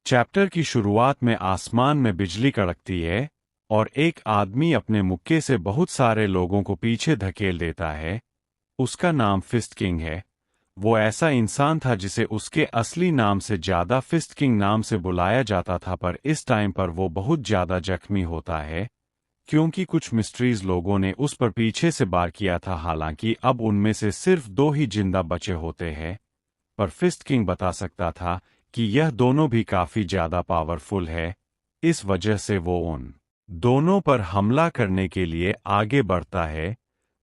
Chapter की शुरुआत में आसमान में बिजली कड़कती है और एक आदमी अपने मुक्के से बहुत सारे लोगों को पीछे धकेल देता है। उसका नाम फिस्ट किंग है। वो ऐसा इंसान था जिसे उसके असली नाम से ज्यादा फिस्ट किंग नाम से बुलाया जाता था, पर इस टाइम पर वो बहुत ज्यादा जख्मी होता है क्योंकि कुछ मिस्ट्रीज लोगों ने उस पर पीछे से वार किया था। हालांकि अब उनमें से सिर्फ दो ही जिंदा बचे होते हैं, पर फिस्ट किंग बता सकता था कि यह दोनों भी काफी ज्यादा पावरफुल है। इस वजह से वो उन दोनों पर हमला करने के लिए आगे बढ़ता है।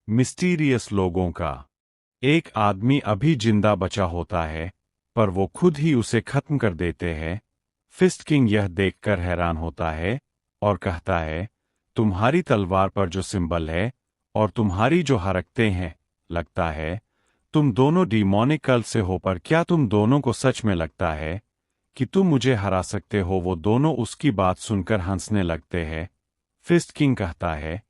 मिस्टीरियस लोगों का एक आदमी अभी जिंदा बचा होता है, पर वो खुद ही उसे खत्म कर देते हैं। फिस्ट किंग यह देखकर हैरान होता है और कहता है, तुम्हारी तलवार पर जो सिंबल है और तुम्हारी जो हरकतें हैं, लगता है तुम दोनों डीमोनिक कल से हो, पर क्या तुम दोनों को सच में लगता है कि तुम मुझे हरा सकते हो? वो दोनों उसकी बात सुनकर हंसने लगते हैं। फिस्ट किंग कहता है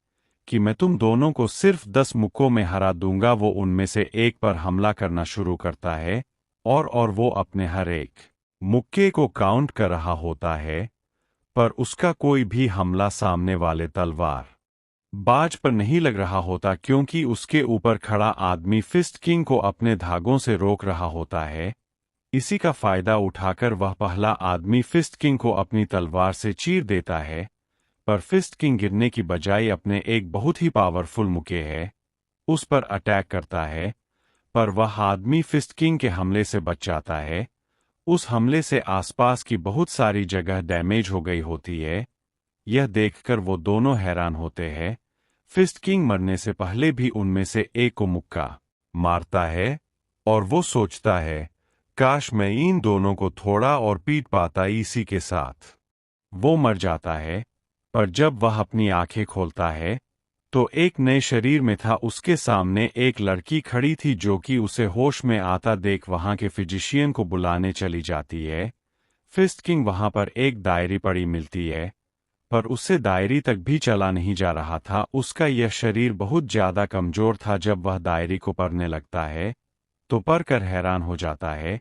कि मैं तुम दोनों को सिर्फ 10 मुक्कों में हरा दूंगा। वो उनमें से एक पर हमला करना शुरू करता है और वो अपने हर एक मुक्के को काउंट कर रहा होता है, पर उसका कोई भी हमला सामने वाले तलवार बाज पर नहीं लग रहा होता क्योंकि उसके ऊपर खड़ा आदमी फिस्ट किंग को अपने धागों से रोक रहा होता है। इसी का फायदा उठाकर वह पहला आदमी फिस्ट किंग को अपनी तलवार से चीर देता है, पर फिस्ट किंग गिरने की बजाय अपने एक बहुत ही पावरफुल मुक्के है उस पर अटैक करता है, पर वह आदमी फिस्ट किंग के हमले से बच जाता है। उस हमले से आसपास की बहुत सारी जगह डैमेज हो गई होती है। यह देखकर वो दोनों हैरान होते हैं। फिस्ट किंग मरने से पहले भी उनमें से एक को मुक्का मारता है और वो सोचता है, काश मैं इन दोनों को थोड़ा और पीट पाता। इसी के साथ वो मर जाता है, पर जब वह अपनी आंखें खोलता है तो एक नए शरीर में था। उसके सामने एक लड़की खड़ी थी जो कि उसे होश में आता देख वहां के फिजिशियन को बुलाने चली जाती है। फिस्ट किंग वहां पर एक डायरी पड़ी मिलती है, पर उससे डायरी तक भी चला नहीं जा रहा था। उसका यह शरीर बहुत ज्यादा कमजोर था। जब वह डायरी को पढ़ने लगता है तो पढ़कर हैरान हो जाता है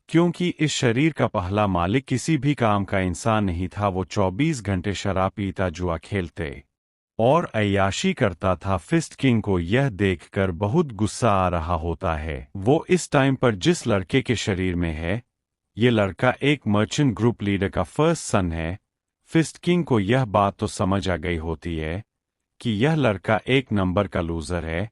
क्योंकि इस शरीर का पहला मालिक किसी भी काम का इंसान नहीं था। वो 24 घंटे शराब पीता, जुआ खेलते और अय्याशी करता था। फिस्ट किंग को यह देखकर बहुत गुस्सा आ रहा होता है। वो इस टाइम पर जिस लड़के के शरीर में है, ये लड़का एक मर्चेंट ग्रुप लीडर का फर्स्ट सन है। फिस्ट किंग को यह बात तो समझ आ गई होती है कि यह लड़का एक नंबर का लूजर है,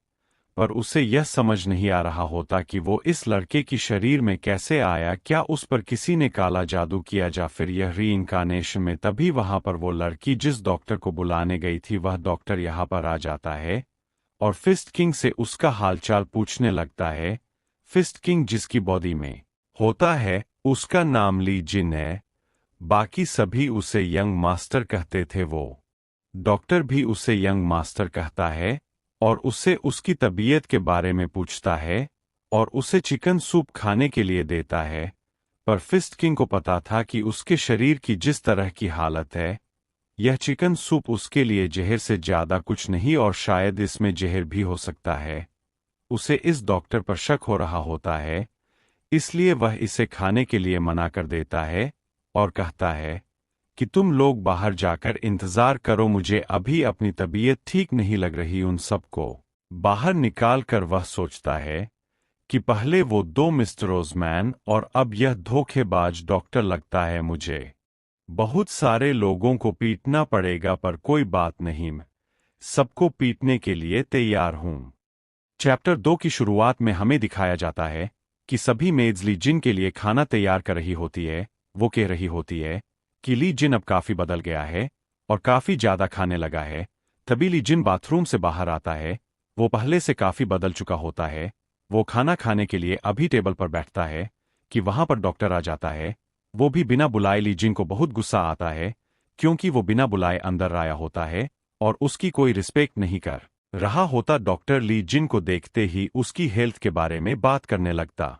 पर उसे यह समझ नहीं आ रहा होता कि वो इस लड़के की शरीर में कैसे आया। क्या उस पर किसी ने काला जादू किया या फिर यह रीइंकार्नेशन में? तभी वहां पर वो लड़की जिस डॉक्टर को बुलाने गई थी, वह डॉक्टर यहां पर आ जाता है और फिस्ट किंग से उसका हालचाल पूछने लगता है। फिस्ट किंग जिसकी बॉडी में होता है उसका नाम ली जिन है। बाकी सभी उसे यंग मास्टर कहते थे। वो डॉक्टर भी उसे यंग मास्टर कहता है और उससे उसकी तबीयत के बारे में पूछता है और उसे चिकन सूप खाने के लिए देता है। पर फिस्ट किंग को पता था कि उसके शरीर की जिस तरह की हालत है, यह चिकन सूप उसके लिए जहर से ज्यादा कुछ नहीं और शायद इसमें जहर भी हो सकता है। उसे इस डॉक्टर पर शक हो रहा होता है, इसलिए वह इसे खाने के लिए मना कर देता है और कहता है कि तुम लोग बाहर जाकर इंतजार करो, मुझे अभी अपनी तबीयत ठीक नहीं लग रही। उन सबको बाहर निकाल कर वह सोचता है कि पहले वो दो मिस्टर रोजमैन और अब यह धोखेबाज डॉक्टर। लगता है मुझे बहुत सारे लोगों को पीटना पड़ेगा, पर कोई बात नहीं, मैं सबको पीटने के लिए तैयार हूं। चैप्टर 2 की शुरुआत में हमें दिखाया जाता है कि सभी मेड्स ली जिन के लिए खाना तैयार कर रही होती है। वो कह रही होती है कि ली जिन अब काफी बदल गया है और काफी ज्यादा खाने लगा है। तभी ली जिन बाथरूम से बाहर आता है। वो पहले से काफी बदल चुका होता है। वो खाना खाने के लिए अभी टेबल पर बैठता है कि वहां पर डॉक्टर आ जाता है। वो भी बिना बुलाए ली जिन को बहुत गुस्सा आता है क्योंकि वो बिना बुलाए अंदर आया होता है और उसकी कोई रिस्पेक्ट नहीं कर रहा होता। डॉक्टर ली जिन को देखते ही उसकी हेल्थ के बारे में बात करने लगता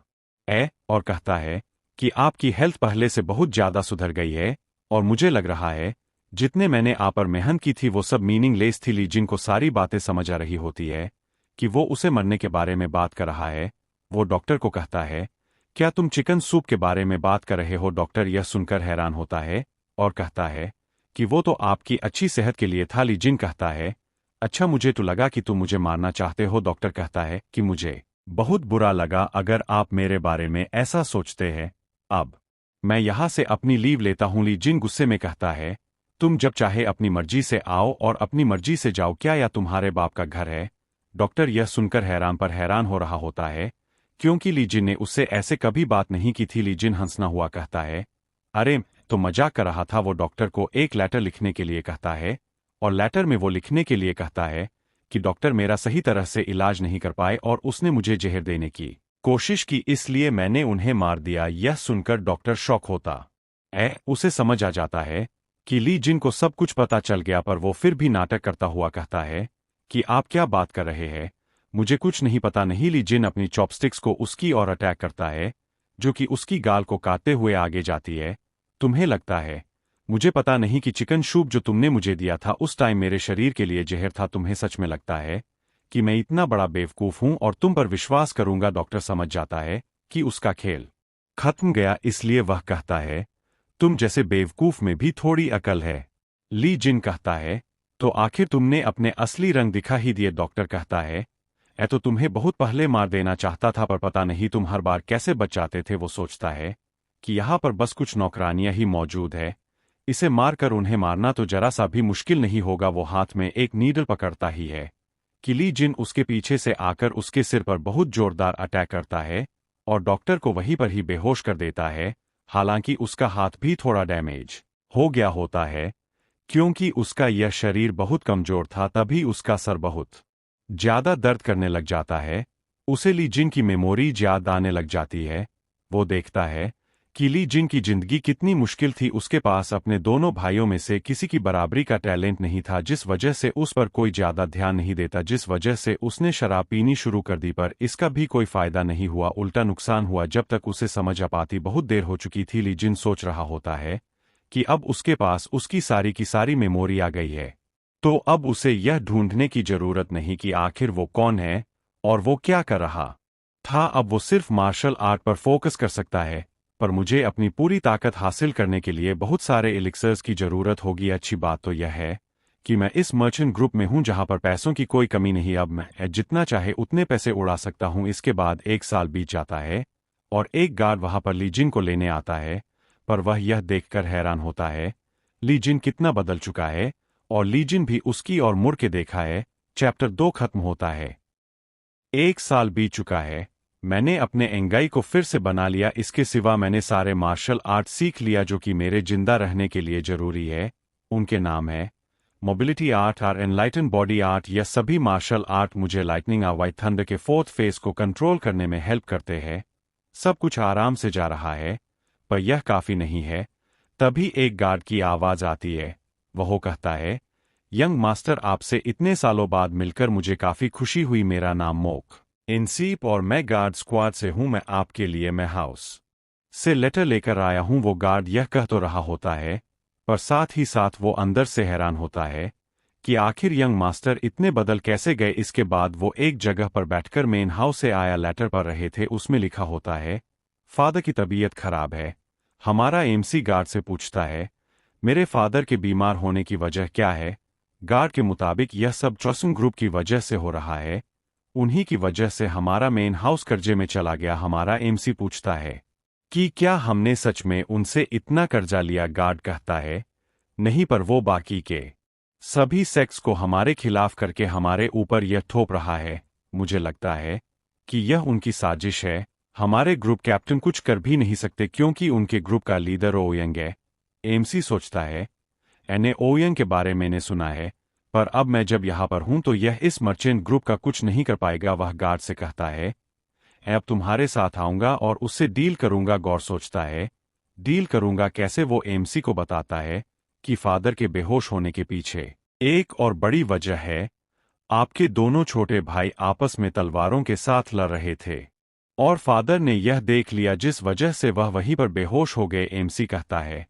है और कहता है कि आपकी हेल्थ पहले से बहुत ज्यादा सुधर गई है और मुझे लग रहा है जितने मैंने आप पर मेहनत की थी वो सब मीनिंगलेस थी। ली जिन को सारी बातें समझ आ रही होती है कि वो उसे मरने के बारे में बात कर रहा है। वो डॉक्टर को कहता है क्या तुम चिकन सूप के बारे में बात कर रहे हो? डॉक्टर यह सुनकर हैरान होता है और कहता है कि वो तो आपकी अच्छी सेहत के लिए था। ली जिन कहता है, अच्छा, मुझे तो लगा कि तुम मुझे मारना चाहते हो। डॉक्टर कहता है कि मुझे बहुत बुरा लगा अगर आप मेरे बारे में ऐसा सोचते हैं। अब मैं यहां से अपनी लीव लेता हूं। ली जिन गुस्से में कहता है, तुम जब चाहे अपनी मर्जी से आओ और अपनी मर्जी से जाओ। क्या यह तुम्हारे बाप का घर है? डॉक्टर यह सुनकर हैरान पर हैरान हो रहा होता है, क्योंकि ली जिन ने उससे ऐसे कभी बात नहीं की थी। ली जिन हंसना हुआ कहता है, अरे तो मजाक कर रहा था। वो डॉक्टर को एक लेटर लिखने के लिए कहता है और लेटर में वो लिखने के लिए कहता है कि डॉक्टर मेरा सही तरह से इलाज नहीं कर पाए और उसने मुझे जहर देने की कोशिश की, इसलिए मैंने उन्हें मार दिया। यह सुनकर डॉक्टर शॉक होता उसे समझ आ जाता है कि ली जिन को सब कुछ पता चल गया, पर वो फिर भी नाटक करता हुआ कहता है कि आप क्या बात कर रहे हैं, मुझे कुछ नहीं पता। नहीं। ली जिन अपनी चॉपस्टिक्स को उसकी ओर अटैक करता है, जो कि उसकी गाल को काटते हुए आगे जाती है। तुम्हें लगता है मुझे पता नहीं कि चिकन सूप जो तुमने मुझे दिया था उस टाइम मेरे शरीर के लिए जहर था? तुम्हें सच में लगता है कि मैं इतना बड़ा बेवकूफ हूं और तुम पर विश्वास करूंगा? डॉक्टर समझ जाता है कि उसका खेल खत्म गया, इसलिए वह कहता है, तुम जैसे बेवकूफ में भी थोड़ी अकल है। ली जिन कहता है, तो आखिर तुमने अपने असली रंग दिखा ही दिए। डॉक्टर कहता है, तो तुम्हें बहुत पहले मार देना चाहता था, पर पता नहीं तुम हर बार कैसे बच जाते थे। वो सोचता है कि यहाँ पर बस कुछ नौकरानियां ही मौजूद है, इसे मारकर उन्हें मारना तो जरा सा भी मुश्किल नहीं होगा। वो हाथ में एक नीडल पकड़ता ही है कि ली जिन उसके पीछे से आकर उसके सिर पर बहुत जोरदार अटैक करता है और डॉक्टर को वहीं पर ही बेहोश कर देता है। हालांकि उसका हाथ भी थोड़ा डैमेज हो गया होता है, क्योंकि उसका यह शरीर बहुत कमजोर था। तभी उसका सर बहुत ज्यादा दर्द करने लग जाता है। उसे ली जिन की मेमोरी याद आने लग जाती है। वो देखता है कि ली जिन की जिंदगी कितनी मुश्किल थी। उसके पास अपने दोनों भाइयों में से किसी की बराबरी का टैलेंट नहीं था, जिस वजह से उस पर कोई ज्यादा ध्यान नहीं देता, जिस वजह से उसने शराब पीनी शुरू कर दी। पर इसका भी कोई फायदा नहीं हुआ, उल्टा नुकसान हुआ। जब तक उसे समझ आ पाती बहुत देर हो चुकी थी। ली जिन सोच रहा होता है कि अब उसके पास उसकी सारी की सारी मेमोरी आ गई है, तो अब उसे यह ढूंढने की जरूरत नहीं कि आखिर वो कौन है और वो क्या कर रहा था। अब वो सिर्फ मार्शल आर्ट पर फोकस कर सकता है। पर मुझे अपनी पूरी ताकत हासिल करने के लिए बहुत सारे एलिक्सर्स की जरूरत होगी। अच्छी बात तो यह है कि मैं इस मर्चेंट ग्रुप में हूं जहां पर पैसों की कोई कमी नहीं। अब मैं जितना चाहे उतने पैसे उड़ा सकता हूं। इसके बाद 1 साल बीत जाता है और एक गार्ड वहां पर ली जिन को लेने आता है, पर वह यह देखकर हैरान होता है ली जिन कितना बदल चुका है और ली जिन भी उसकी ओर मुड़ के देखा है। चैप्टर 2 खत्म होता है। 1 साल बीत चुका है। मैंने अपने एंगाई को फिर से बना लिया। इसके सिवा मैंने सारे मार्शल आर्ट सीख लिया जो कि मेरे जिंदा रहने के लिए जरूरी है। उनके नाम है मोबिलिटी आर्ट और एनलाइटन बॉडी आर्ट। यह सभी मार्शल आर्ट मुझे लाइटनिंग और व्हाइट थंडर के 4th फेज को कंट्रोल करने में हेल्प करते हैं। सब कुछ आराम से जा रहा है, पर यह काफी नहीं है। तभी एक गार्ड की आवाज आती है। वह कहता है, यंग मास्टर, आपसे इतने सालों बाद मिलकर मुझे काफी खुशी हुई। मेरा नाम मोक इंसीप और मैं गार्ड स्क्वाड से हूं। मैं आपके लिए मैं हाउस से लेटर लेकर आया हूं। वो गार्ड यह कह तो रहा होता है, पर साथ ही साथ वो अंदर से हैरान होता है कि आखिर यंग मास्टर इतने बदल कैसे गए। इसके बाद वो एक जगह पर बैठकर मेन हाउस से आया लेटर पढ़ रहे थे। उसमें लिखा होता है, फादर की तबीयत खराब है। हमारा एमसी गार्ड से पूछता है, मेरे फादर के बीमार होने की वजह क्या है? गार्ड के मुताबिक यह सब ट्रसुंग ग्रुप की वजह से हो रहा है। उन्हीं की वजह से हमारा मेन हाउस कर्जे में चला गया। हमारा एमसी पूछता है कि क्या हमने सच में उनसे इतना कर्जा लिया? गार्ड कहता है, नहीं, पर वो बाकी के सभी सेक्स को हमारे खिलाफ करके हमारे ऊपर यह थोप रहा है। मुझे लगता है कि यह उनकी साजिश है। हमारे ग्रुप कैप्टन कुछ कर भी नहीं सकते क्योंकि उनके ग्रुप का लीडर ओयंग है। एमसी सोचता है, एने ओयंग के बारे में मैंने सुना है, पर अब मैं जब यहां पर हूं तो यह इस मर्चेंट ग्रुप का कुछ नहीं कर पाएगा। वह गार्ड से कहता है, अब तुम्हारे साथ आऊंगा और उससे डील करूंगा। गौर सोचता है, डील करूंगा कैसे? वो एमसी को बताता है कि फादर के बेहोश होने के पीछे एक और बड़ी वजह है। आपके दोनों छोटे भाई आपस में तलवारों के साथ लड़ रहे थे और फादर ने यह देख लिया, जिस वजह से वह वहीं पर बेहोश हो गए। एमसी कहता है,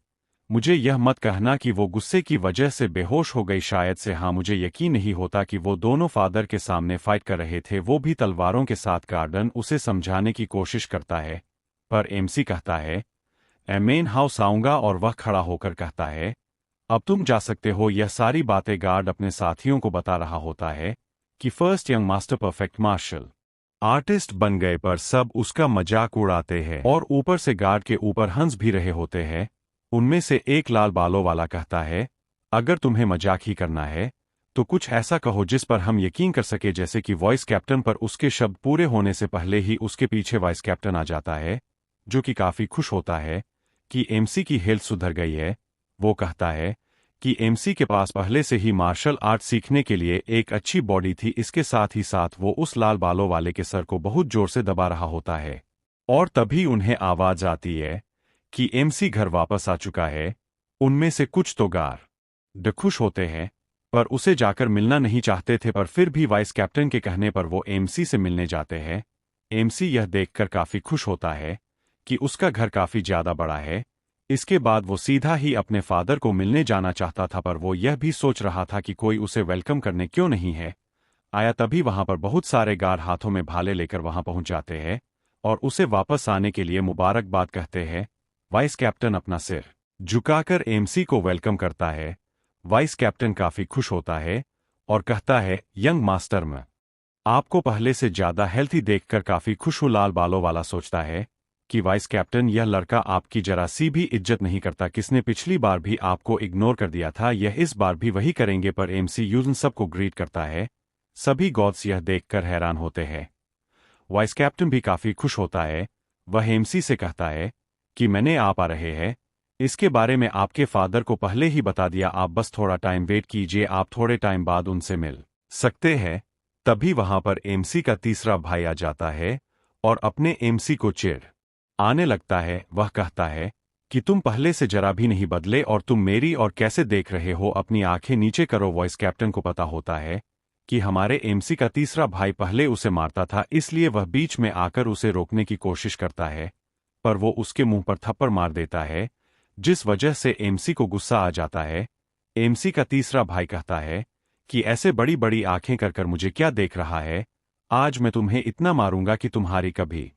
मुझे यह मत कहना कि वो गुस्से की वजह से बेहोश हो गई। शायद से हाँ, मुझे यकीन नहीं होता कि वो दोनों फादर के सामने फाइट कर रहे थे, वो भी तलवारों के साथ। गार्डन उसे समझाने की कोशिश करता है, पर एमसी कहता है, मेन हाउस आऊंगा, और वह खड़ा होकर कहता है, अब तुम जा सकते हो। यह सारी बातें गार्ड अपने साथियों को बता रहा होता है कि first young master perfect martial artist बन गए, पर सब उसका मजाक उड़ाते हैं और ऊपर से गार्ड के ऊपर हंस भी रहे होते हैं। उनमें से एक लाल बालों वाला कहता है, अगर तुम्हें मजाक ही करना है तो कुछ ऐसा कहो जिस पर हम यकीन कर सके, जैसे कि वॉइस कैप्टन। पर उसके शब्द पूरे होने से पहले ही उसके पीछे वाइस कैप्टन आ जाता है, जो कि काफी खुश होता है कि एमसी की हेल्थ सुधर गई है। वो कहता है कि एमसी के पास पहले से ही मार्शल आर्ट सीखने के लिए एक अच्छी बॉडी थी। इसके साथ ही साथ वो उस लाल बालों वाले के सर को बहुत जोर से दबा रहा होता है, और तभी उन्हें आवाज आती है कि एमसी घर वापस आ चुका है। उनमें से कुछ तो गार्ड खुश होते हैं, पर उसे जाकर मिलना नहीं चाहते थे, पर फिर भी वाइस कैप्टन के कहने पर वो एमसी से मिलने जाते हैं। एमसी यह देखकर काफी खुश होता है कि उसका घर काफी ज्यादा बड़ा है। इसके बाद वो सीधा ही अपने फादर को मिलने जाना चाहता था, पर वो यह भी सोच रहा था कि कोई उसे वेलकम करने क्यों नहीं है आया। तभी वहां पर बहुत सारे गार्ड हाथों में भाले लेकर वहां पहुंच जाते हैं और उसे वापस आने के लिए मुबारकबाद कहते हैं। वाइस कैप्टन अपना सिर झुकाकर एमसी को वेलकम करता है। वाइस कैप्टन काफी खुश होता है और कहता है, यंग मास्टर, मैं आपको पहले से ज्यादा हेल्थी देखकर काफी खुश हूं। लाल बालों वाला सोचता है कि वाइस कैप्टन, यह लड़का आपकी जरा सी भी इज्जत नहीं करता। किसने पिछली बार भी आपको इग्नोर कर दिया था, यह इस बार भी वही करेंगे। पर एमसी यूजन सबको ग्रीट करता है। सभी गॉड्स यह देखकर हैरान होते हैं। वाइस कैप्टन भी काफी खुश होता है। वह एमसी से कहता है कि मैंने आप आ रहे हैं, इसके बारे में आपके फादर को पहले ही बता दिया। आप बस थोड़ा टाइम वेट कीजिए, आप थोड़े टाइम बाद उनसे मिल सकते हैं। तभी वहां पर एमसी का तीसरा भाई आ जाता है और अपने एमसी को चिढ़ आने लगता है। वह कहता है कि तुम पहले से जरा भी नहीं बदले, और तुम मेरी और कैसे देख रहे हो, अपनी आंखें नीचे करो। वॉइस कैप्टन को पता होता है कि हमारे एमसी का तीसरा भाई पहले उसे मारता था, इसलिए वह बीच में आकर उसे रोकने की कोशिश करता है, पर वो उसके मुंह पर थप्पड़ मार देता है, जिस वजह से एमसी को गुस्सा आ जाता है। एमसी का तीसरा भाई कहता है कि ऐसे बड़ी बड़ी आंखें कर मुझे क्या देख रहा है, आज मैं तुम्हें इतना मारूंगा कि तुम्हारी कभी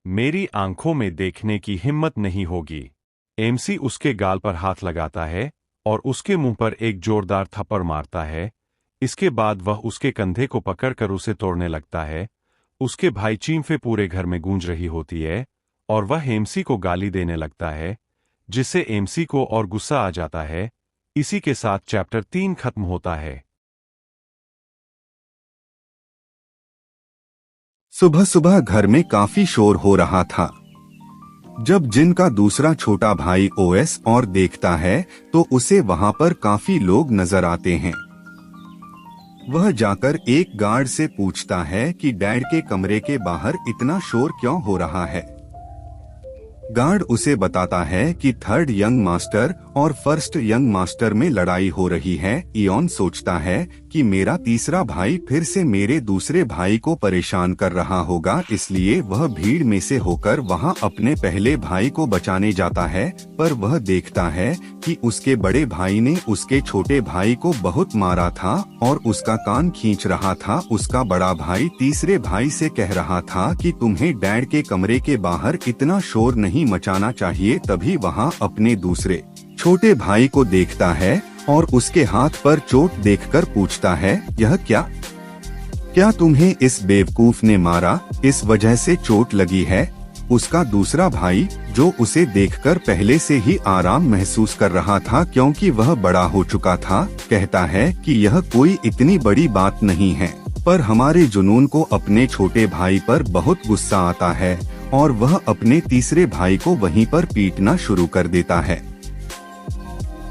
मेरी आंखों में देखने की हिम्मत नहीं होगी। एमसी उसके गाल पर हाथ लगाता है और उसके मुंह पर एक जोरदार थप्पड़ मारता है। इसके बाद वह उसके कंधे को पकड़कर उसे तोड़ने लगता है। उसके भाई चींफे पूरे घर में गूंज रही होती है और वह एमसी को गाली देने लगता है, जिससे एमसी को और गुस्सा आ जाता है। इसी के साथ चैप्टर 3 खत्म होता है। सुबह सुबह घर में काफी शोर हो रहा था। जब जिन का दूसरा छोटा भाई ओएस और देखता है तो उसे वहां पर काफी लोग नजर आते हैं। वह जाकर एक गार्ड से पूछता है कि डैड के कमरे के बाहर इतना शोर क्यों हो रहा है। गार्ड उसे बताता है कि थर्ड यंग मास्टर और फर्स्ट यंग मास्टर में लड़ाई हो रही है। इयोन सोचता है कि मेरा तीसरा भाई फिर से मेरे दूसरे भाई को परेशान कर रहा होगा, इसलिए वह भीड़ में से होकर वहां अपने पहले भाई को बचाने जाता है। पर वह देखता है कि उसके बड़े भाई ने उसके छोटे भाई को बहुत मारा था और उसका कान खींच रहा था। उसका बड़ा भाई तीसरे भाई से कह रहा था कि तुम्हें डैड के कमरे के बाहर इतना शोर नहीं मचाना चाहिए। तभी वहां अपने दूसरे छोटे भाई को देखता है और उसके हाथ पर चोट देखकर पूछता है, यह क्या तुम्हें इस बेवकूफ ने मारा, इस वजह से चोट लगी है? उसका दूसरा भाई, जो उसे देखकर पहले से ही आराम महसूस कर रहा था क्योंकि वह बड़ा हो चुका था, कहता है कि यह कोई इतनी बड़ी बात नहीं है। पर हमारे जुनून को अपने छोटे भाई पर बहुत गुस्सा आता है और वह अपने तीसरे भाई को वहीं पर पीटना शुरू कर देता है।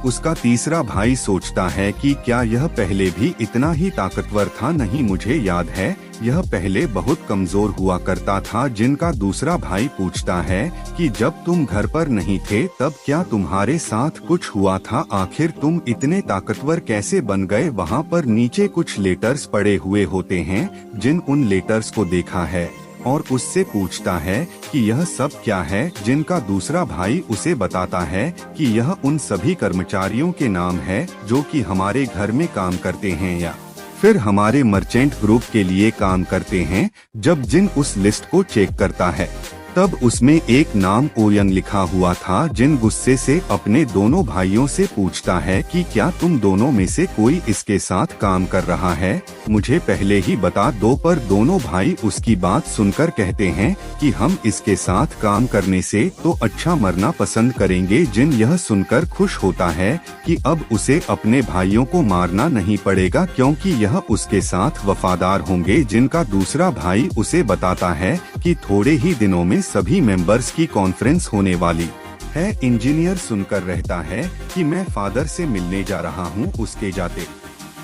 उसका तीसरा भाई सोचता है कि क्या यह पहले भी इतना ही ताकतवर था? नहीं, मुझे याद है यह पहले बहुत कमजोर हुआ करता था। जिनका दूसरा भाई पूछता है कि जब तुम घर पर नहीं थे तब क्या तुम्हारे साथ कुछ हुआ था? आखिर तुम इतने ताकतवर कैसे बन गए? वहाँ पर नीचे कुछ लेटर्स पड़े हुए होते हैं। जिन उन लेटर्स को देखा है और उससे पूछता है कि यह सब क्या है। जिनका दूसरा भाई उसे बताता है कि यह उन सभी कर्मचारियों के नाम है जो कि हमारे घर में काम करते हैं या फिर हमारे मर्चेंट ग्रुप के लिए काम करते हैं। जब जिन उस लिस्ट को चेक करता है तब उसमें एक नाम ओयंग लिखा हुआ था, जिन गुस्से से अपने दोनों भाइयों से पूछता है कि क्या तुम दोनों में से कोई इसके साथ काम कर रहा है, मुझे पहले ही बता दो। पर दोनों भाई उसकी बात सुनकर कहते हैं कि हम इसके साथ काम करने से तो अच्छा मरना पसंद करेंगे। जिन यह सुनकर खुश होता है कि अब उसे अपने भाइयों को मारना नहीं पड़ेगा, क्योंकि यह उसके साथ वफादार होंगे। जिनका दूसरा भाई उसे बताता है कि थोड़े ही दिनों में सभी मेंबर्स की कॉन्फ्रेंस होने वाली है। इंजीनियर सुनकर रहता है कि मैं फादर से मिलने जा रहा हूँ, उसके जाते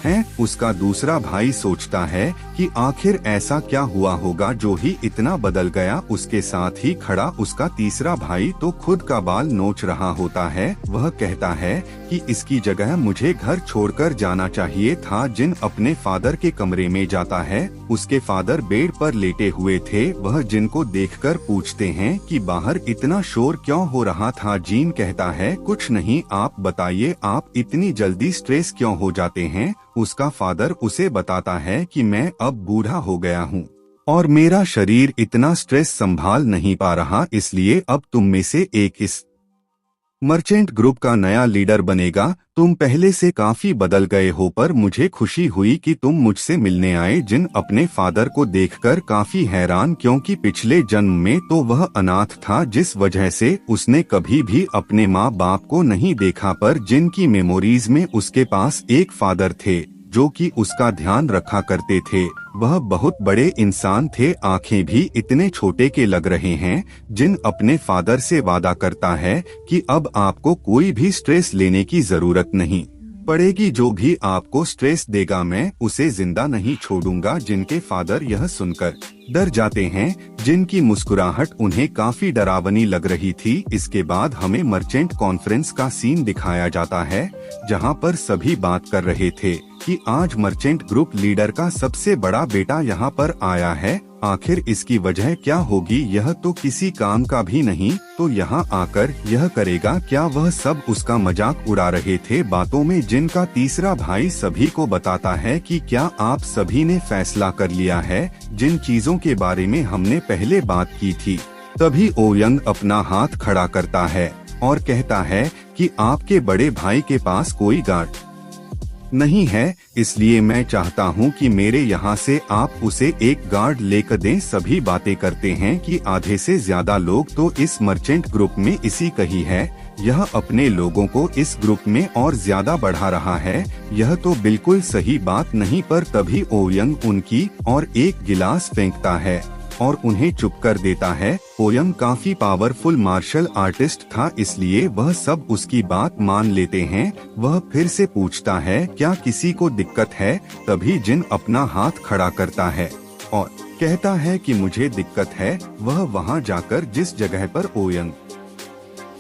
हैं। उसका दूसरा भाई सोचता है कि आखिर ऐसा क्या हुआ होगा जो ही इतना बदल गया। उसके साथ ही खड़ा उसका तीसरा भाई तो खुद का बाल नोच रहा होता है। वह कहता है कि इसकी जगह मुझे घर छोड़कर जाना चाहिए था। जिन अपने फादर के कमरे में जाता है, उसके फादर बेड पर लेटे हुए थे। वह जिन को देखकर पूछते हैं कि बाहर इतना शोर क्यों हो रहा था। जिन कहता है कुछ नहीं, आप बताइए, आप इतनी जल्दी स्ट्रेस क्यों हो जाते हैं। उसका फादर उसे बताता है कि मैं अब बूढ़ा हो गया हूँ और मेरा शरीर इतना स्ट्रेस संभाल नहीं पा रहा, इसलिए अब तुम में से एक इस मर्चेंट ग्रुप का नया लीडर बनेगा। तुम पहले से काफी बदल गए हो, पर मुझे खुशी हुई कि तुम मुझसे मिलने आए। जिन अपने फादर को देखकर काफी हैरान, क्योंकि पिछले जन्म में तो वह अनाथ था, जिस वजह से उसने कभी भी अपने माँ बाप को नहीं देखा। पर जिन की मेमोरीज में उसके पास एक फादर थे जो कि उसका ध्यान रखा करते थे। वह बहुत बड़े इंसान थे, आंखें भी इतने छोटे के लग रहे हैं। जिन अपने फादर से वादा करता है कि अब आपको कोई भी स्ट्रेस लेने की जरूरत नहीं पड़ेगी, जो भी आपको स्ट्रेस देगा मैं उसे जिंदा नहीं छोड़ूंगा। जिनके फादर यह सुनकर डर जाते हैं। जिनकी मुस्कुराहट उन्हें काफी डरावनी लग रही थी। इसके बाद हमें मर्चेंट कॉन्फ्रेंस का सीन दिखाया जाता है, जहां पर सभी बात कर रहे थे कि आज मर्चेंट ग्रुप लीडर का सबसे बड़ा बेटा यहां पर आया है। आखिर इसकी वजह क्या होगी, यह तो किसी काम का भी नहीं, तो यहाँ आकर यह करेगा क्या। वह सब उसका मजाक उड़ा रहे थे। बातों में जिनका तीसरा भाई सभी को बताता है कि क्या आप सभी ने फैसला कर लिया है जिन चीजों के बारे में हमने पहले बात की थी। तभी ओयंग अपना हाथ खड़ा करता है और कहता है कि आपके बड़े भाई के पास कोई गार्ड नहीं है, इसलिए मैं चाहता हूं कि मेरे यहां से आप उसे एक गार्ड लेकर दें। सभी बातें करते हैं कि आधे से ज्यादा लोग तो इस मर्चेंट ग्रुप में इसी कही है। यह अपने लोगों को इस ग्रुप में और ज्यादा बढ़ा रहा है। यह तो बिल्कुल सही बात नहीं। पर तभी ओयंग उनकी और एक गिलास फेंकता है और उन्हें चुप कर देता है। ओयंग काफी पावरफुल मार्शल आर्टिस्ट था, इसलिए वह सब उसकी बात मान लेते हैं। वह फिर से पूछता है क्या किसी को दिक्कत है। तभी जिन अपना हाथ खड़ा करता है और कहता है कि मुझे दिक्कत है। वह वहां जाकर जिस जगह पर ओयंग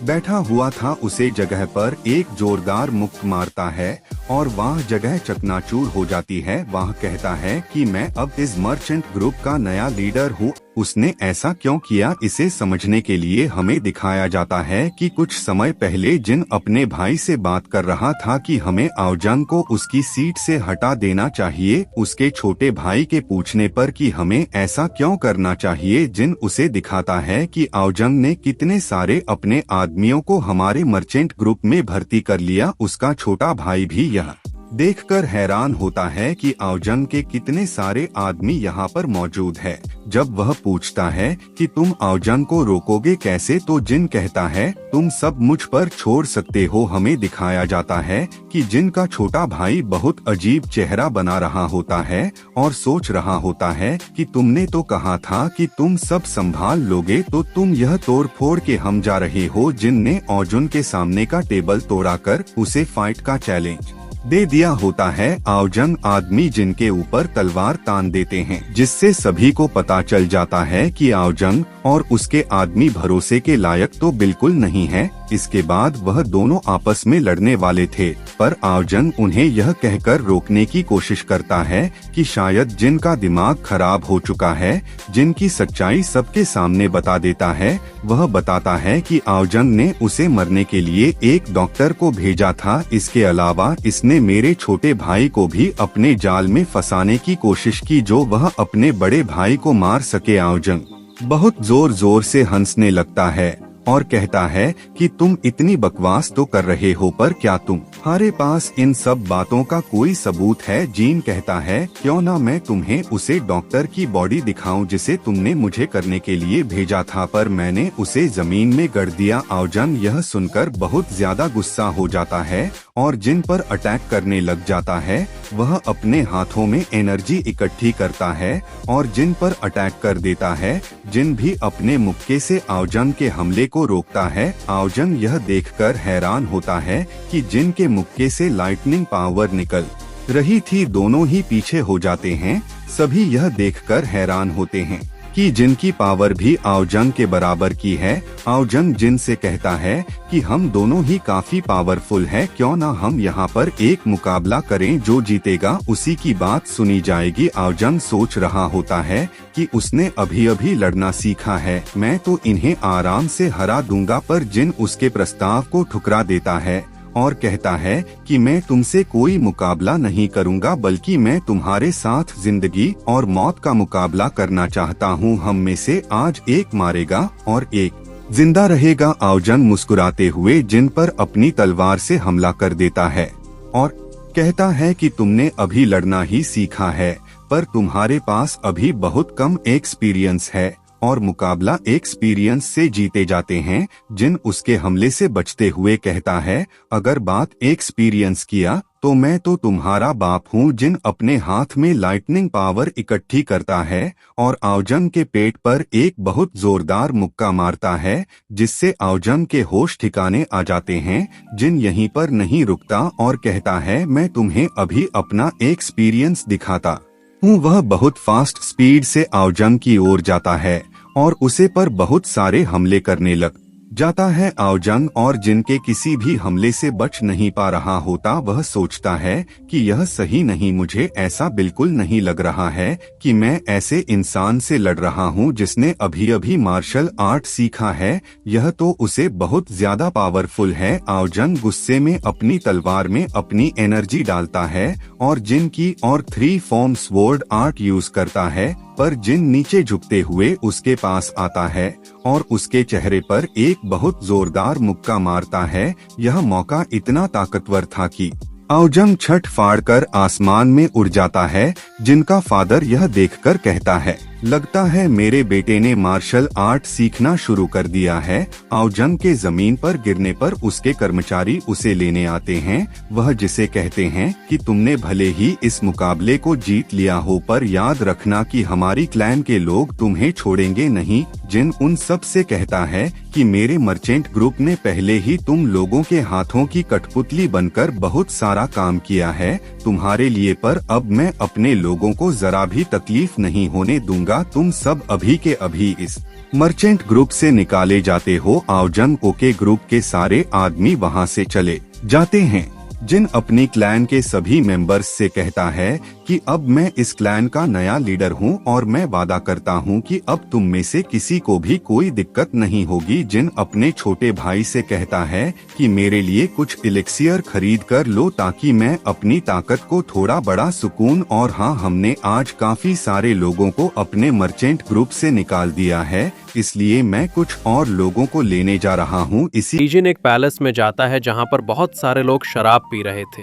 बैठा हुआ था उसे जगह पर एक जोरदार मुक्क मारता है और वह जगह चकनाचूर हो जाती है। वह कहता है कि मैं अब इस मर्चेंट ग्रुप का नया लीडर हूँ। उसने ऐसा क्यों किया, इसे समझने के लिए हमें दिखाया जाता है कि कुछ समय पहले जिन अपने भाई से बात कर रहा था कि हमें आओजंग को उसकी सीट से हटा देना चाहिए। उसके छोटे भाई के पूछने पर कि हमें ऐसा क्यों करना चाहिए, जिन उसे दिखाता है कि आओजंग ने कितने सारे अपने आदमियों को हमारे मर्चेंट ग्रुप में भर्ती कर लिया। उसका छोटा भाई भी यह देखकर हैरान होता है कि आओजंग के कितने सारे आदमी यहाँ पर मौजूद है। जब वह पूछता है कि तुम आओजंग को रोकोगे कैसे, तो जिन कहता है तुम सब मुझ पर छोड़ सकते हो। हमें दिखाया जाता है कि जिन का छोटा भाई बहुत अजीब चेहरा बना रहा होता है और सोच रहा होता है कि तुमने तो कहा था कि तुम सब संभाल लोगे, तो तुम यह तोड़ फोड़ के हम जा रहे हो। जिन ने आओजंग के सामने का टेबल तोड़ाकर उसे फाइट का चैलेंज दे दिया होता है। आओजंग आदमी जिनके ऊपर तलवार तान देते हैं, जिससे सभी को पता चल जाता है कि आओजंग और उसके आदमी भरोसे के लायक तो बिल्कुल नहीं है। इसके बाद वह दोनों आपस में लड़ने वाले थे, पर आओजंग उन्हें यह कहकर रोकने की कोशिश करता है कि शायद जिनका दिमाग खराब हो चुका है। जिनकी सच्चाई सबके सामने बता देता है। वह बताता है कि आओजंग ने उसे मरने के लिए एक डॉक्टर को भेजा था। इसके अलावा इसने मेरे छोटे भाई को भी अपने जाल में फंसाने की कोशिश की, जो वह अपने बड़े भाई को मार सके। आओजंग बहुत जोर जोर से हंसने लगता है और कहता है कि तुम इतनी बकवास तो कर रहे हो, पर क्या तुम्हारे पास इन सब बातों का कोई सबूत है? जीन कहता है, क्यों ना मैं तुम्हें उसे डॉक्टर की बॉडी दिखाऊं जिसे तुमने मुझे करने के लिए भेजा था, पर मैंने उसे जमीन में गड़ दिया। आउजन यह सुनकर बहुत ज्यादा गुस्सा हो जाता है और जिन पर अटैक करने लग जाता है। वह अपने हाथों में एनर्जी इकट्ठी करता है और जिन पर अटैक कर देता है। जिन भी अपने मुक्के से आउजन के हमले को रोकता है। आउजन यह देखकर हैरान होता है कि जिन के मुक्के से लाइटनिंग पावर निकल रही थी, दोनों ही पीछे हो जाते हैं। सभी यह देखकर हैरान होते हैं कि जिन की पावर भी आउजन के बराबर की है। आउजन जिन से कहता है कि हम दोनों ही काफी पावरफुल हैं, क्यों ना हम यहाँ पर एक मुकाबला करें, जो जीतेगा उसी की बात सुनी जाएगी। आउजन सोच रहा होता है कि उसने अभी अभी लड़ना सीखा है, मैं तो इन्हें आराम से हरा दूंगा, पर जिन उसके प्रस्ताव को ठुकरा देता है और कहता है कि मैं तुमसे कोई मुकाबला नहीं करूंगा, बल्कि मैं तुम्हारे साथ जिंदगी और मौत का मुकाबला करना चाहता हूं। हम में से आज एक मारेगा और एक जिंदा रहेगा। आउजन मुस्कुराते हुए जिन पर अपनी तलवार से हमला कर देता है और कहता है कि तुमने अभी लड़ना ही सीखा है, पर तुम्हारे पास अभी बहुत कम एक्सपीरियंस है और मुकाबला एक्सपीरियंस से जीते जाते हैं। जिन उसके हमले से बचते हुए कहता है, अगर बात एक्सपीरियंस किया तो मैं तो तुम्हारा बाप हूँ। जिन अपने हाथ में लाइटनिंग पावर इकट्ठी करता है और आउजन के पेट पर एक बहुत जोरदार मुक्का मारता है, जिससे आउजन के होश ठिकाने आ जाते हैं। जिन यहीं पर नहीं रुकता और कहता है, मैं तुम्हें अभी अपना एक्सपीरियंस दिखाता हूँ। वह बहुत फास्ट स्पीड से आउजन की ओर जाता है और उसे पर बहुत सारे हमले करने लग जाता है। आउजन और जिनके किसी भी हमले से बच नहीं पा रहा होता। वह सोचता है कि यह सही नहीं, मुझे ऐसा बिल्कुल नहीं लग रहा है कि मैं ऐसे इंसान से लड़ रहा हूँ जिसने अभी अभी मार्शल आर्ट सीखा है। यह तो उसे बहुत ज्यादा पावरफुल है। आउजन गुस्से में अपनी तलवार में अपनी एनर्जी डालता है और जिन की और 3 फॉर्म स्वॉर्ड आर्ट यूज करता है, पर जिन नीचे झुकते हुए उसके पास आता है और उसके चेहरे पर एक बहुत जोरदार मुक्का मारता है। यह मौका इतना ताकतवर था कि आउजन छट फाड़कर आसमान में उड़ जाता है। जिनका फादर यह देखकर कहता है, लगता है मेरे बेटे ने मार्शल आर्ट सीखना शुरू कर दिया है। आउजन के जमीन पर गिरने पर उसके कर्मचारी उसे लेने आते हैं। वह जिसे कहते हैं कि तुमने भले ही इस मुकाबले को जीत लिया हो, पर याद रखना कि हमारी क्लैन के लोग तुम्हें छोड़ेंगे नहीं। जिन उन सब से कहता है कि मेरे मर्चेंट ग्रुप ने पहले ही तुम लोगों के हाथों की कठपुतली बनकर बहुत सारा काम किया है तुम्हारे लिए, पर अब मैं अपने लोगों को जरा भी तकलीफ नहीं होने दूंगा। तुम सब अभी के अभी इस मर्चेंट ग्रुप से निकाले जाते हो। आउजन ओके ग्रुप के सारे आदमी वहां से चले जाते हैं। जिन अपनी क्लैन के सभी मेंबर्स से कहता है कि अब मैं इस क्लैन का नया लीडर हूं और मैं वादा करता हूं कि अब तुम में से किसी को भी कोई दिक्कत नहीं होगी। जिन अपने छोटे भाई से कहता है कि मेरे लिए कुछ इलेक्सियर खरीद कर लो ताकि मैं अपनी ताकत को थोड़ा बड़ा सुकून। और हाँ, हमने आज काफी सारे लोगों को अपने मर्चेंट ग्रुप से निकाल दिया है, इसलिए मैं कुछ और लोगों को लेने जा रहा हूँ। इसी लीजन एक पैलेस में जाता है जहां पर बहुत सारे लोग शराब पी रहे थे।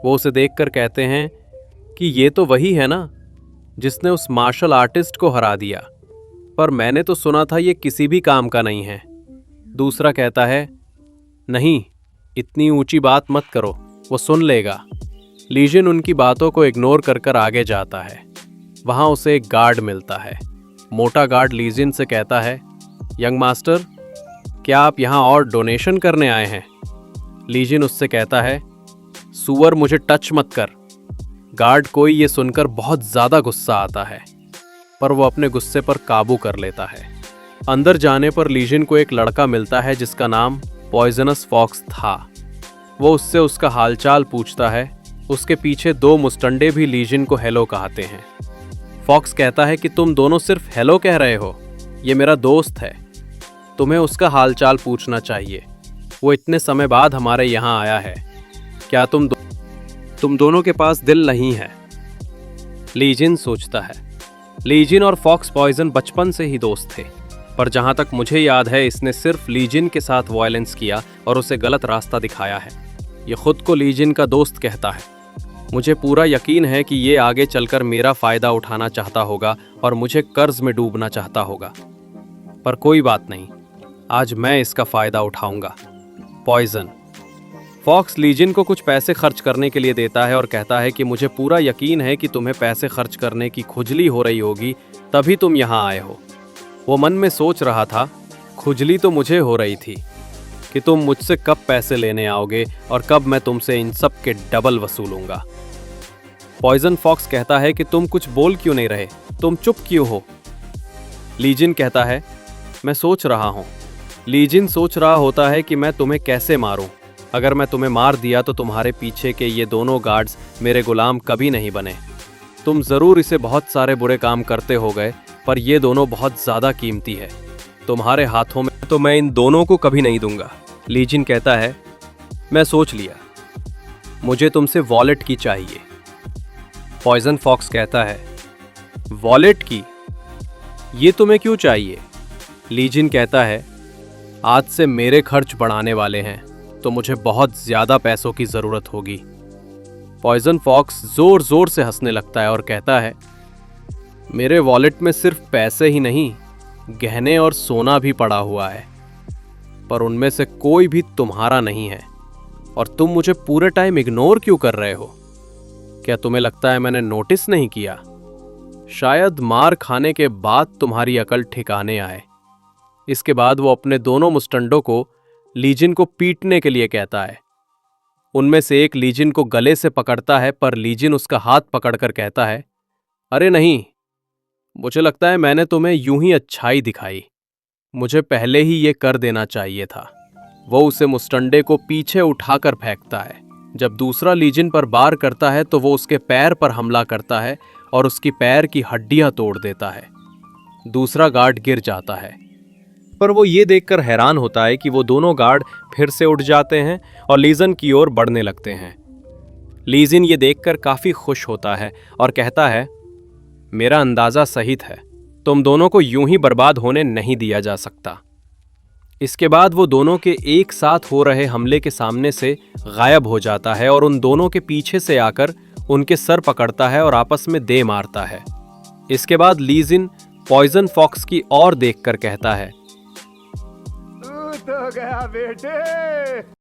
वो उसे देखकर कहते हैं कि ये तो वही है ना जिसने उस मार्शल आर्टिस्ट को हरा दिया, पर मैंने तो सुना था ये किसी भी काम का नहीं है। दूसरा कहता है, नहीं, इतनी ऊंची बात मत करो, वो सुन लेगा। लीजन उनकी बातों को इग्नोर कर आगे जाता है। वहां उसे एक गार्ड मिलता है। मोटा गार्ड लीजन से कहता है, यंग मास्टर, क्या आप यहाँ और डोनेशन करने आए हैं? लीजन उससे कहता है, सुअर, मुझे टच मत कर। गार्ड को ये सुनकर बहुत ज्यादा गुस्सा आता है, पर वो अपने गुस्से पर काबू कर लेता है। अंदर जाने पर लीजन को एक लड़का मिलता है जिसका नाम पॉइजनस फॉक्स था। वो उससे उसका हालचाल पूछता है। उसके पीछे 2 मुस्टंडे भी लीजन को हेलो कहते हैं। फॉक्स कहता है कि तुम दोनों सिर्फ हेलो कह रहे हो, ये मेरा दोस्त है, तुम्हें उसका हालचाल पूछना चाहिए। वो इतने समय बाद हमारे यहाँ आया है। क्या तुम दोनों के पास दिल नहीं है? लीजन सोचता है, लीजिन और फॉक्स पॉइजन बचपन से ही दोस्त थे, पर जहां तक मुझे याद है इसने सिर्फ लीजिन के साथ वायलेंस किया और उसे गलत रास्ता दिखाया है। ये खुद को लीजिन का दोस्त कहता है। मुझे पूरा यकीन है कि ये आगे चलकर मेरा फायदा उठाना चाहता होगा और मुझे कर्ज में डूबना चाहता होगा, पर कोई बात नहीं, आज मैं इसका फायदा उठाऊंगा। पॉइजन। फॉक्स लीजिन को कुछ पैसे खर्च करने के लिए देता है और कहता है कि मुझे पूरा यकीन है कि तुम्हें पैसे खर्च करने की खुजली हो रही होगी, तभी तुम यहाँ आए हो। वो मन में सोच रहा था, खुजली तो मुझे हो रही थी कि तुम मुझसे कब पैसे लेने आओगे और कब मैं तुमसे इन सब के डबल वसूलूंगा। पॉइजन फॉक्स कहता है कि तुम कुछ बोल क्यों नहीं रहे, तुम चुप क्यों हो। लीजिन कहता है, मैं सोच रहा हूँ। लीजिन सोच रहा होता है कि मैं तुम्हें कैसे मारूं। अगर मैं तुम्हें मार दिया तो तुम्हारे पीछे के ये दोनों गार्ड्स मेरे गुलाम कभी नहीं बने। तुम जरूर इसे बहुत सारे बुरे काम करते हो गए, पर ये दोनों बहुत ज्यादा कीमती है। तुम्हारे हाथों में तो मैं इन दोनों को कभी नहीं दूंगा। लीजिन कहता है, मैं सोच लिया, मुझे तुमसे वॉलेट की चाहिए। पॉइजन फॉक्स कहता है, वॉलेट की? ये तुम्हें क्यों चाहिए? लीजिन कहता है, आज से मेरे खर्च बढ़ाने वाले हैं, तो मुझे बहुत ज्यादा पैसों की जरूरत होगी। पॉइजन फॉक्स जोर जोर से हंसने लगता है और कहता है, मेरे वॉलेट में सिर्फ पैसे ही नहीं, गहने और सोना भी पड़ा हुआ है, पर उनमें से कोई भी तुम्हारा नहीं है। और तुम मुझे पूरे टाइम इग्नोर क्यों कर रहे हो? क्या तुम्हें लगता है मैंने नोटिस नहीं किया? शायद मार खाने के बाद तुम्हारी अकल ठिकाने आए। इसके बाद वो अपने दोनों मुस्टंडों को लीजिन को पीटने के लिए कहता है। उनमें से एक लीजिन को गले से पकड़ता है, पर लीजिन उसका हाथ पकड़कर कहता है, अरे नहीं, मुझे लगता है मैंने तुम्हें यूं ही अच्छाई दिखाई, मुझे पहले ही ये कर देना चाहिए था। वो उसे मुस्टंडे को पीछे उठाकर फेंकता है। जब दूसरा लीजिन पर वार करता है तो वो उसके पैर पर हमला करता है और उसकी पैर की हड्डियां तोड़ देता है। दूसरा गार्ड गिर जाता है, पर वो ये देखकर हैरान होता है कि वो दोनों गार्ड फिर से उठ जाते हैं और लीजिन की ओर बढ़ने लगते हैं। लीजिन ये देखकर काफी खुश होता है और कहता है, मेरा अंदाजा सही था, तुम दोनों को यूं ही बर्बाद होने नहीं दिया जा सकता। इसके बाद वो दोनों के एक साथ हो रहे हमले के सामने से गायब हो जाता है और उन दोनों के पीछे से आकर उनके सर पकड़ता है और आपस में दे मारता है। इसके बाद लीजिन पॉइजन फॉक्स की ओर देखकर कहता है, तो गया बेटे।